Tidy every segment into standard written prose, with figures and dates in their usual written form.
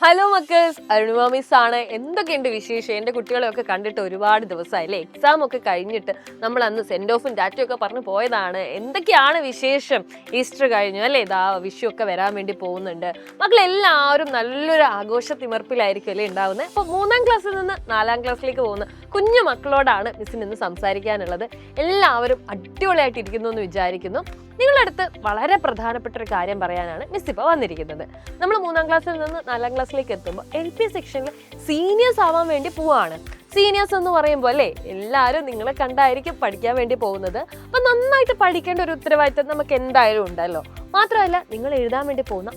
Hello മക്കേഴ്സ്, Arunima miss ആണ്. എന്തൊക്കെയുണ്ട് വിശേഷം? എൻ്റെ കുട്ടികളെയൊക്കെ കണ്ടിട്ട് ഒരുപാട് ദിവസമായില്ലേ. എക്സാം ഒക്കെ കഴിഞ്ഞിട്ട് നമ്മൾ അന്ന് സെൻഡ് ഓഫും ഡാറ്റയും ഒക്കെ പറഞ്ഞു പോയതാണ്. എന്തൊക്കെയാണ് വിശേഷം? ഈസ്റ്റർ കഴിഞ്ഞു അല്ലേ, ഇതാ വിഷു ഒക്കെ വരാൻ വേണ്ടി പോകുന്നുണ്ട്. മക്കളെല്ലാവരും നല്ലൊരു ആഘോഷ തിമർപ്പിലായിരിക്കും അല്ലേ ഉണ്ടാവുന്നത്. അപ്പോൾ 3ാം ക്ലാസ്സിൽ നിന്ന് 4ാം ക്ലാസ്സിലേക്ക് പോകുന്ന കുഞ്ഞു മക്കളോടാണ് മിസ്സിന് ഇന്ന് സംസാരിക്കാനുള്ളത്. എല്ലാവരും അടിപൊളിയായിട്ട് ഇരിക്കുന്നു എന്ന് വിചാരിക്കുന്നു. നിങ്ങളുടെ അടുത്ത് വളരെ പ്രധാനപ്പെട്ട ഒരു കാര്യം പറയാനാണ് മിസ് ഇപ്പോൾ വന്നിരിക്കുന്നത്. നമ്മൾ 3ാം ക്ലാസ്സിൽ നിന്ന് 4ാം ക്ലാസ്സിലേക്ക് എത്തുമ്പോൾ LP സെക്ഷനിൽ സീനിയേഴ്സ് ആവാൻ വേണ്ടി പോവാണ്. സീനിയേഴ്സ് എന്ന് പറയുമ്പോൾ അല്ലേ, എല്ലാവരും നിങ്ങളെ കണ്ടായിരിക്കും പഠിക്കാൻ വേണ്ടി പോകുന്നത്. അപ്പം നന്നായിട്ട് പഠിക്കേണ്ട ഒരു ഉത്തരവാദിത്തം നമുക്ക് എന്തായാലും ഉണ്ടല്ലോ. മാത്രമല്ല, നിങ്ങൾ എഴുതാൻ വേണ്ടി പോകുന്ന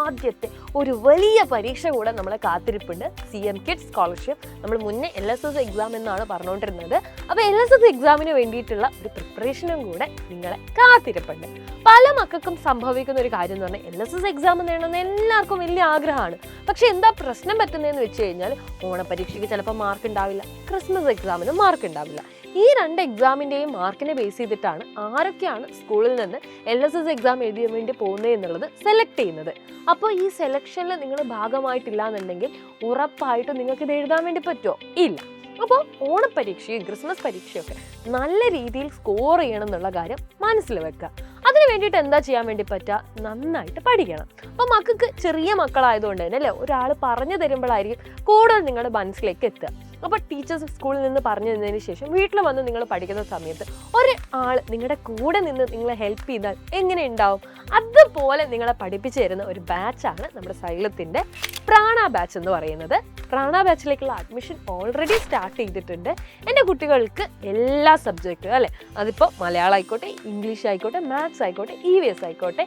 ആദ്യത്തെ ഒരു വലിയ പരീക്ഷ കൂടെ നമ്മളെ കാത്തിരിപ്പുണ്ട്. CM kids scholarship. നമ്മൾ മുന്നേ LSS എക്സാം എന്നാണ് പറഞ്ഞുകൊണ്ടിരുന്നത്. അപ്പോൾ LSS എക്സാമിന് വേണ്ടിയിട്ടുള്ള ഒരു പ്രിപ്പറേഷനും കൂടെ നിങ്ങളെ കാത്തിരിപ്പുണ്ട്. പല മക്കൾക്കും സംഭവിക്കുന്ന ഒരു കാര്യം എന്ന് പറഞ്ഞാൽ LSS എക്സാം നേടണമെന്ന് എല്ലാവർക്കും വലിയ ആഗ്രഹമാണ്. പക്ഷെ എന്താ പ്രശ്നം പറ്റുന്നതെന്ന് വെച്ച് കഴിഞ്ഞാൽ, ഓണപരീക്ഷയ്ക്ക് ചിലപ്പോൾ മാർക്ക് ഉണ്ടാവില്ല, ക്രിസ്മസ് എക്സാമിന് മാർക്ക് ഉണ്ടാവില്ല. ഈ 2 എക്സാമിൻ്റെയും മാർക്കിനെ ബേസ് ചെയ്തിട്ടാണ് ആരൊക്കെയാണ് സ്കൂളിൽ നിന്ന് LSS എക്സാം എഴുതിയാൻ വേണ്ടി പോകുന്നത് എന്നുള്ളത് സെലക്ട് ചെയ്യുന്നത്. അപ്പോൾ ഈ സെലക്ഷനിൽ നിങ്ങൾ ഭാഗമായിട്ടില്ല എന്നുണ്ടെങ്കിൽ ഉറപ്പായിട്ടും നിങ്ങൾക്ക് ഇത് എഴുതാൻ വേണ്ടി പറ്റുമോ? ഇല്ല. അപ്പോൾ ഓണപ്പരീക്ഷയും ക്രിസ്മസ് പരീക്ഷയൊക്കെ നല്ല രീതിയിൽ സ്കോർ ചെയ്യണം എന്നുള്ള കാര്യം മനസ്സിൽ വെക്കുക. അതിന് വേണ്ടിയിട്ട് എന്താ ചെയ്യാൻ വേണ്ടി പറ്റുക? നന്നായിട്ട് പഠിക്കണം. അപ്പോൾ മക്കൾക്ക് ചെറിയ മക്കളായതുകൊണ്ട് തന്നെ അല്ലേ, ഒരാൾ പറഞ്ഞു തരുമ്പോഴായിരിക്കും കൂടുതൽ നിങ്ങളുടെ മനസ്സിലേക്ക് എത്തുക. അപ്പോൾ ടീച്ചേഴ്സ് സ്കൂളിൽ നിന്ന് പറഞ്ഞു തന്നതിന് ശേഷം വീട്ടിൽ വന്ന് നിങ്ങൾ പഠിക്കുന്ന സമയത്ത് ഒരാൾ നിങ്ങളുടെ കൂടെ നിന്ന് നിങ്ങളെ ഹെൽപ്പ് ചെയ്താൽ എങ്ങനെ ഉണ്ടാവും? അതുപോലെ നിങ്ങളെ പഠിപ്പിച്ചു തരുന്ന ഒരു ബാച്ചാണ് നമ്മുടെ സൈലത്തിൻ്റെ പ്രാണ ബാച്ച് എന്ന് പറയുന്നത്. പ്രാണ ബാച്ചിലേക്കുള്ള അഡ്മിഷൻ ഓൾറെഡി സ്റ്റാർട്ട് ചെയ്തിട്ടുണ്ട്. എൻ്റെ കുട്ടികൾക്ക് എല്ലാ സബ്ജക്റ്റും അല്ലേ, അതിപ്പോൾ മലയാളം ആയിക്കോട്ടെ, ഇംഗ്ലീഷ് ആയിക്കോട്ടെ, മാത്സ് ആയിക്കോട്ടെ, EVS ആയിക്കോട്ടെ,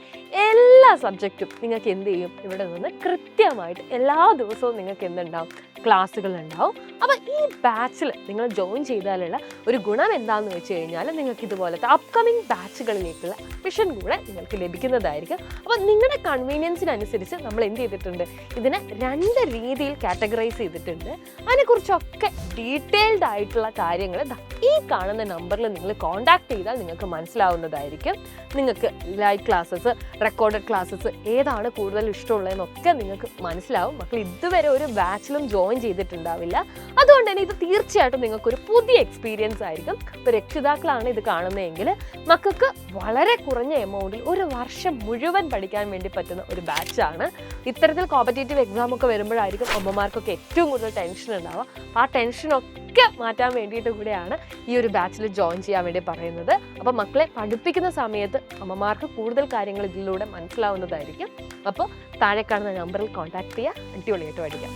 എല്ലാ സബ്ജക്റ്റും നിങ്ങൾക്ക് എന്ത് ചെയ്യും, ഇവിടെ നിന്ന് കൃത്യമായിട്ട് എല്ലാ ദിവസവും നിങ്ങൾക്ക് എന്തുണ്ടാവും, ക്ലാസ്സുകൾ ഉണ്ടാവും. അപ്പോൾ ഈ ബാച്ചിൽ നിങ്ങൾ ജോയിൻ ചെയ്താലുള്ള ഒരു ഗുണം എന്താണെന്ന് വെച്ച് കഴിഞ്ഞാൽ, നിങ്ങൾക്ക് ഇതുപോലത്തെ അപ്കമിങ് ബാച്ചുകളിലേക്കുള്ള അഡ്മിഷൻ കൂടെ നിങ്ങൾക്ക് ലഭിക്കുന്നതായിരിക്കും. അപ്പോൾ നിങ്ങളുടെ കൺവീനിയൻസിനനുസരിച്ച് നമ്മൾ എന്ത് ചെയ്തിട്ടുണ്ട്, ഇതിനെ 2 രീതിയിൽ കാറ്റഗറൈസ് ചെയ്തിട്ടുണ്ട്. അതിനെക്കുറിച്ചൊക്കെ ഡീറ്റെയിൽഡ് ആയിട്ടുള്ള കാര്യങ്ങൾ ഈ കാണുന്ന നമ്പറിൽ നിങ്ങൾ കോൺടാക്ട് ചെയ്താൽ നിങ്ങൾക്ക് മനസ്സിലാവുന്നതായിരിക്കും. നിങ്ങൾക്ക് ലൈവ് ക്ലാസ്സസ്, റെക്കോർഡഡ് ക്ലാസ്സസ് ഏതാണ് കൂടുതൽ ഇഷ്ടമുള്ളതെന്നൊക്കെ നിങ്ങൾക്ക് മനസ്സിലാവും. മക്കൾ ഇതുവരെ ഒരു ബാച്ചിലും ജോയിൻ ചെയ്തിട്ടുണ്ടാവില്ല. അതുകൊണ്ട് തന്നെ ഇത് തീർച്ചയായിട്ടും നിങ്ങൾക്കൊരു പുതിയ എക്സ്പീരിയൻസ് ആയിരിക്കും. ഇപ്പോൾ രക്ഷിതാക്കളാണ് ഇത് കാണുന്നതെങ്കിൽ മക്കൾക്ക് വളരെ കുറഞ്ഞ എമൗണ്ടിൽ ഒരു വർഷം മുഴുവൻ പഠിക്കാൻ വേണ്ടി പറ്റുന്ന ഒരു ബാച്ചാണ്. ഇത്തരത്തിൽ കോമ്പറ്റേറ്റീവ് എക്സാം ഒക്കെ വരുമ്പോഴായിരിക്കും അമ്മമാർക്കൊക്കെ ഏറ്റവും കൂടുതൽ ടെൻഷൻ ഉണ്ടാവുക. ആ ടെൻഷനൊക്കെ മാറ്റാൻ വേണ്ടിയിട്ട് കൂടെയാണ് ഈ ഒരു ബാച്ചിൽ ജോയിൻ ചെയ്യാൻ വേണ്ടി പറയുന്നത്. അപ്പോൾ മക്കളെ പഠിപ്പിക്കുന്ന സമയത്ത് അമ്മമാർക്ക് കൂടുതൽ കാര്യങ്ങൾ ഇതിലൂടെ മനസ്സിലാവുന്നതായിരിക്കും. അപ്പോൾ താഴെ കാണുന്ന നമ്പറിൽ കോൺടാക്ട് ചെയ്യുക. അടിപൊളിയായിട്ട് പഠിക്കാം.